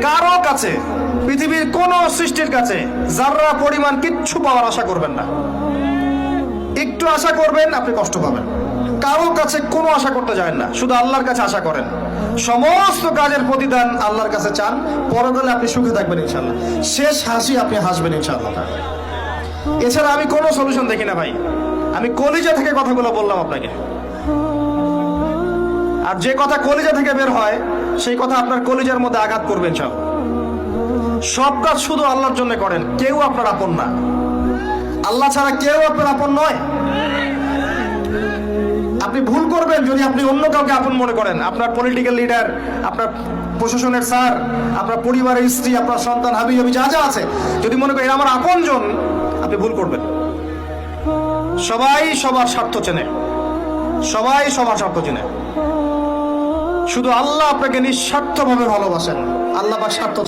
কারো কাছে, পৃথিবীর কোন সৃষ্টির কাছে যাররা পরিমাণ কিচ্ছু পাওয়ার আশা করবেন না। একটু আশা করবেন, আপনি কষ্ট পাবেন। কারো কাছে কোনো আশা করতে যায় না, শুধু আল্লাহর কাছে আশা করেন। সমস্ত কাজের প্রতিদান আল্লাহর কাছে চান, পরকালে আপনি সুখে থাকবেন ইনশাআল্লাহ। শেষ হাসি আপনি হাসবেন ইনশাআল্লাহ। এছাড়া আমি কোনো সলিউশন দেখি না ভাই। আমি কলিজা থেকে কথাগুলো বললাম আপনাকে, আর যে কথা কলিজা থেকে বের হয় সেই কথা আপনার কলিজার মধ্যে আঘাত করবেন। সব কাজ শুধু আল্লাহর জন্য করেন, কেউ আপনার আপন না। আল্লাহ ছাড়া কেউ আপনার আপন নয়। আপনি ভুল করবেন যদি আপনি অন্য কাউকে আপন মনে করেন। আপনার পলিটিক্যাল লিডার, আপনার প্রশাসনের স্যার, আপনার পরিবারের স্ত্রী, আপনার সন্তান, হাবি হাবি যা যা আছে, যদি মনে করেন আমার আপনজন, আপনি ভুল করবেন। সবাই সবার স্বার্থ চেনে, সবাই সবার স্বার্থ চেনে। শুধু আল্লাহ আপনাকে নিঃস্বার্থভাবে ভালোবাসেন। আল্লাহ বা স্বার্থ